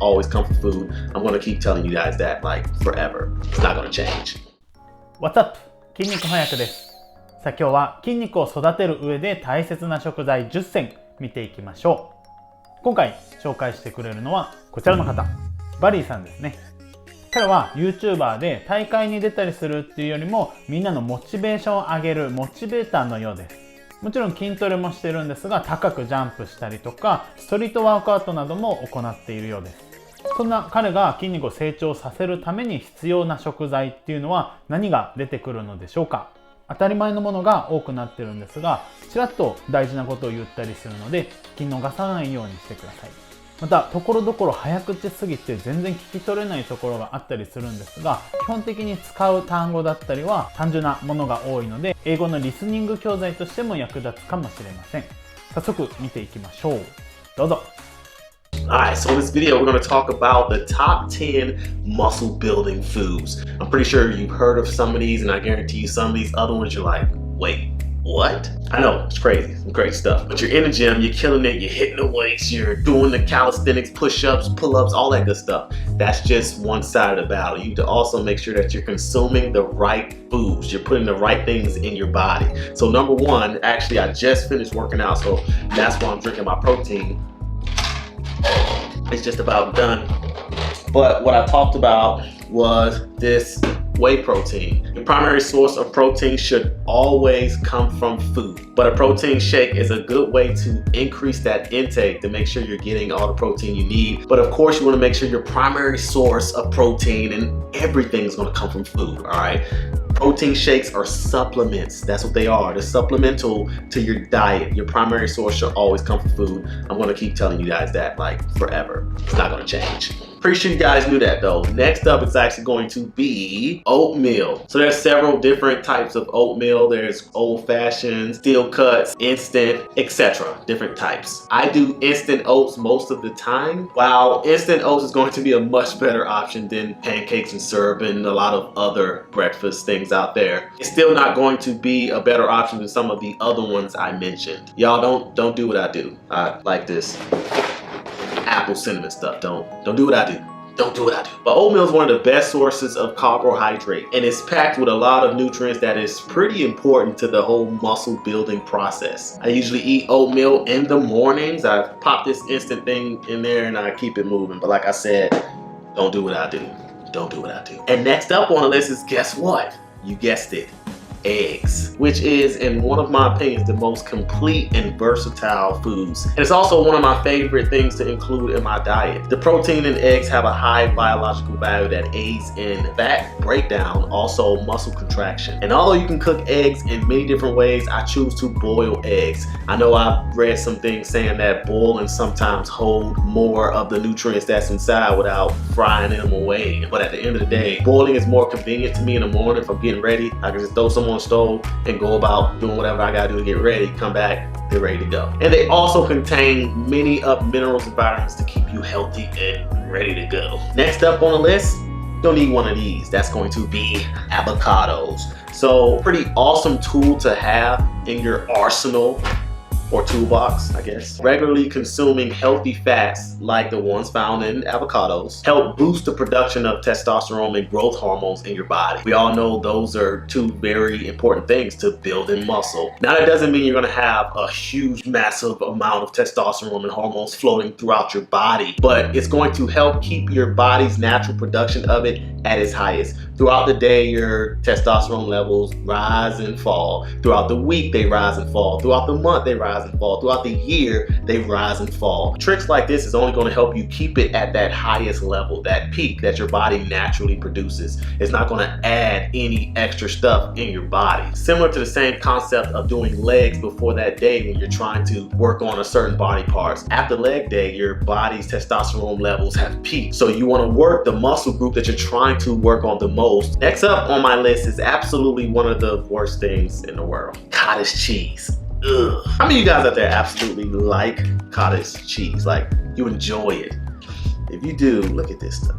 always come from food. I'm going to keep telling you guys that like forever. It's not going to change. What's up? 筋肉翻訳です。さあ今日は筋肉を育てる上で大切な食材10選見ていきましょう。今回紹介してくれるのはこちらの方、バリーさんですね。彼は YouTuber で大会に出たりするっていうよりもみんなのモチベーションを上げるモチベーターのようです。もちろん筋トレもしてるんですが、高くジャンプしたりとかストリートワークアウトなども行っているようです。そんな彼が筋肉を成長させるために必要な食材っていうのは何が出てくるのでしょうか。当たり前のものが多くなってるんですが、ちらっと大事なことを言ったりするので聞き逃さないようにしてください。またところどころ早口すぎて全然聞き取れないところがあったりするんですが、基本的に使う単語だったりは単純なものが多いので、英語のリスニング教材としても役立つかもしれません。早速見ていきましょう。どうぞ。Alright, so in this video, we're going to talk about the top 10 muscle building foods. I'm pretty sure you've heard of some of these, and I guarantee you some of these other ones you're like, wait, what? I know, it's crazy, some great stuff. But you're in the gym, you're killing it, you're hitting the weights, you're doing the calisthenics, push-ups, pull-ups, all that good stuff. That's just one side of the battle. You need to also make sure that you're consuming the right foods. You're putting the right things in your body. So number one, actually, I just finished working out, so that's why I'm drinking my protein. It's just about done. But what I talked about was this whey protein. Your primary source of protein should always come from food, but a protein shake is a good way to increase that intake to make sure you're getting all the protein you need. But of course, you want to make sure your primary source of protein and everything is going to come from food. All right. Protein shakes are supplements. That's what they are. They're supplemental to your diet. Your primary source should always come from food. I'm going to keep telling you guys that like forever. It's not going to change. Pretty sure you guys knew that though. Next up is actually going to be oatmeal. So there's several different types of oatmeal. There's old-fashioned, steel cuts, instant, etc. Different types. I do instant oats most of the time. While instant oats is going to be a much better option than pancakes and syrup and a lot of other breakfast things out there, it's still not going to be a better option than some of the other ones I mentioned. Y'all don't do what I do. I like this apple cinnamon stuff. Don't do what I do. Don't do what I do. But oatmeal is one of the best sources of carbohydrate, and it's packed with a lot of nutrients that is pretty important to the whole muscle building process. I usually eat oatmeal in the mornings. I pop this instant thing in there and I keep it moving. But like I said, don't do what I do. Don't do what I do. And next up on the list is, guess what? You guessed it. Eggs, which is, in one of my opinions, the most complete and versatile foods. And it's also one of my favorite things to include in my diet. The protein in eggs have a high biological value that aids in fat breakdown, also muscle contraction. And although you can cook eggs in many different ways, I choose to boil eggs. I know I've read some things saying that boiling sometimes hold more of the nutrients that's inside without frying them away. But at the end of the day, boiling is more convenient to me in the morning if I'm getting ready. I can just throw some on the stove and go about doing whatever I gotta do to get ready, come back, they're ready to go. And they also contain many minerals and vitamins to keep you healthy and ready to go. Next up on the list, you'll need one of these. That's going to be avocados. So pretty awesome tool to have in your arsenal or toolbox, I guess. Regularly consuming healthy fats like the ones found in avocados help boost the production of testosterone and growth hormones in your body. We all know those are two very important things to building muscle. Now that doesn't mean you're gonna have a huge, massive amount of testosterone and hormones floating throughout your body, but it's going to help keep your body's natural production of it at its highest. Throughout the day, your testosterone levels rise and fall. Throughout the week, they rise and fall. Throughout the month, they rise and fall. Throughout the year, they rise and fall. Tricks like this is only going to help you keep it at that highest level, that peak that your body naturally produces. It's not going to add any extra stuff in your body. Similar to the same concept of doing legs before that day when you're trying to work on a certain body parts. After leg day, your body's testosterone levels have peaked. So you want to work the muscle group that you're trying to work on the most. Next up on my list is absolutely one of the worst things in the world. Cottage cheese. Ugh. How many of you guys out there absolutely like cottage cheese? Like, you enjoy it? If you do, look at this stuff.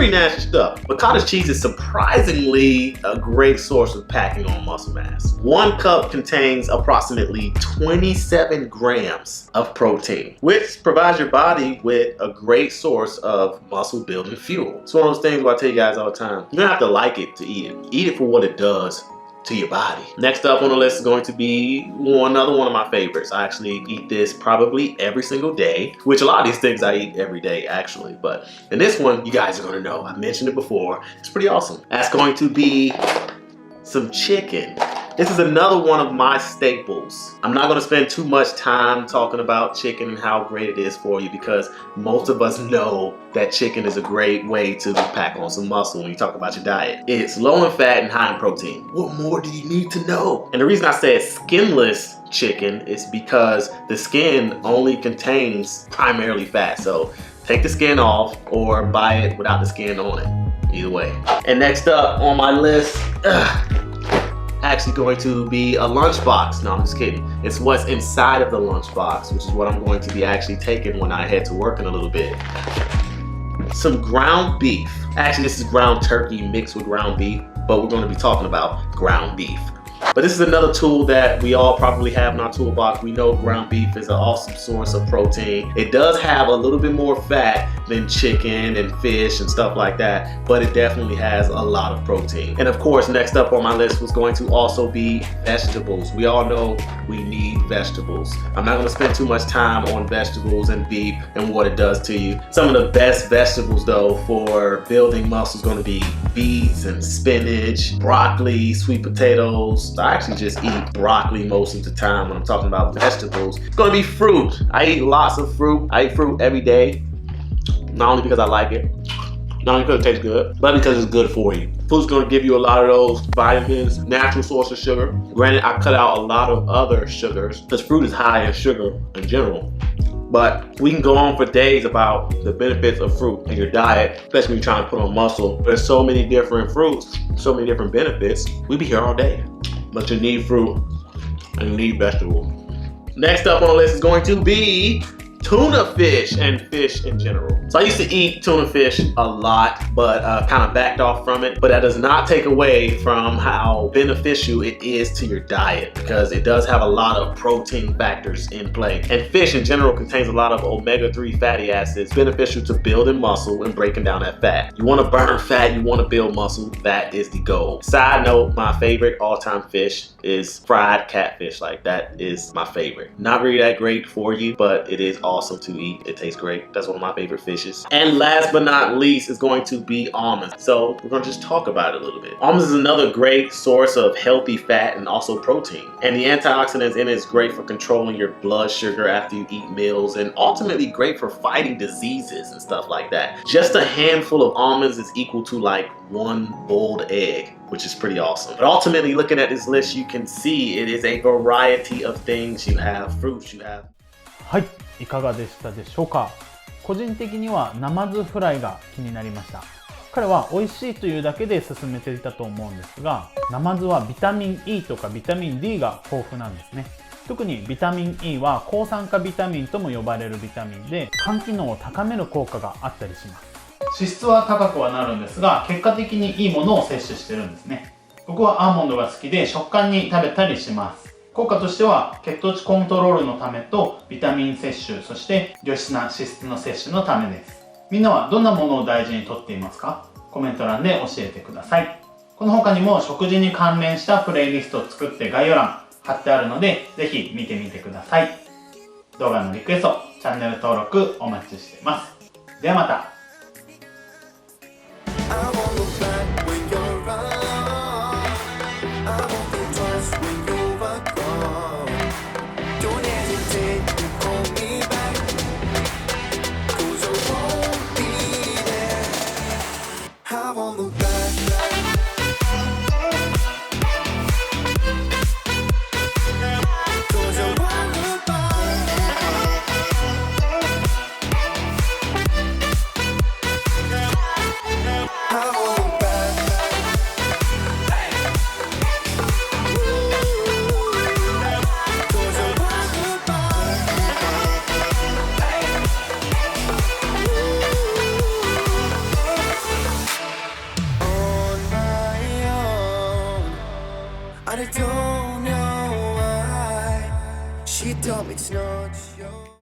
pretty nasty stuff. But cottage cheese is surprisingly a great source of packing on muscle mass. 1 cup contains approximately 27 grams of protein, which provides your body with a great source of muscle building fuel. It's one of those things where I tell you guys all the time, you don't have to like it to eat it. Eat it for what it does to your body. Next up on the list is going to be another one of my favorites. I actually eat this probably every single day, which a lot of these things I eat every day actually, but in this one, you guys are gonna know, I mentioned it before, it's pretty awesome. That's going to be some chicken. This is another one of my staples. I'm not gonna spend too much time talking about chicken and how great it is for you because most of us know that chicken is a great way to pack on some muscle when you talk about your diet. It's low in fat and high in protein. What more do you need to know? And the reason I said skinless chicken is because the skin only contains primarily fat. So take the skin off or buy it without the skin on it. Either way. And next up on my list, actually going to be a lunchbox. No, I'm just kidding. It's what's inside of the lunchbox, which is what I'm going to be actually taking when I head to work in a little bit. Some ground beef. Actually, this is ground turkey mixed with ground beef, but we're going to be talking about ground beef. But this is another tool that we all probably have in our toolbox. We know ground beef is an awesome source of protein. It does have a little bit more fat than chicken and fish and stuff like that, but it definitely has a lot of protein. And of course, next up on my list was going to also be vegetables. We all know we need vegetables. I'm not going to spend too much time on vegetables and beef and what it does to you. Some of the best vegetables though for building muscle is going to be beets and spinach, broccoli, sweet potatoes. I actually just eat broccoli most of the time when I'm talking about vegetables. It's gonna be fruit. I eat lots of fruit. I eat fruit every day. Not only because I like it, not only because it tastes good, but because it's good for you. Fruit's gonna give you a lot of those vitamins, natural source of sugar. Granted, I cut out a lot of other sugars because fruit is high in sugar in general. But we can go on for days about the benefits of fruit in your diet, especially when you're trying to put on muscle. There's so many different fruits, so many different benefits. We'd be here all day. But you need fruit and you need vegetables. Next up on the list is going to be tuna fish and fish in general. So I used to eat tuna fish a lot, but kind of backed off from it. But that does not take away from how beneficial it is to your diet because it does have a lot of protein factors in play. And fish in general contains a lot of omega-3 fatty acids beneficial to building muscle and breaking down that fat. You want to burn fat, you want to build muscle, that is the goal. Side note, my favorite all-time fish is fried catfish. Like that is my favorite. Not really that great for you, but it is awesome to eat. It tastes great. That's one of my favorite fishes. And last but not least is going to be almonds. So we're going to just talk about it a little bit. Almonds is another great source of healthy fat and also protein. And the antioxidants in it is great for controlling your blood sugar after you eat meals and ultimately great for fighting diseases and stuff like that. Just a handful of almonds is equal to like 1 boiled egg, which is pretty awesome. But ultimately, looking at this list, you can see it is a variety of things. You have fruits, you have... はい、いかがでしたでしょうか。個人的にはナマズフライが気になりました。彼は美味しいというだけで勧めていたと思うんですが、ナマズはビタミン E とかビタミン D が豊富なんですね。特にビタミン E は抗酸化ビタミンとも呼ばれるビタミンで肝機能を高める効果があったりします。脂質は高くはなるんですが、結果的にいいものを摂取してるんですね。僕はアーモンドが好きで食感に食べたりします。効果としては血糖値コントロールのためとビタミン摂取、そして良質な脂質の摂取のためです。みんなはどんなものを大事にとっていますか？コメント欄で教えてください。この他にも食事に関連したプレイリストを作って概要欄貼ってあるのでぜひ見てみてください。動画のリクエスト、チャンネル登録お待ちしています。ではまた。I Top, it's not your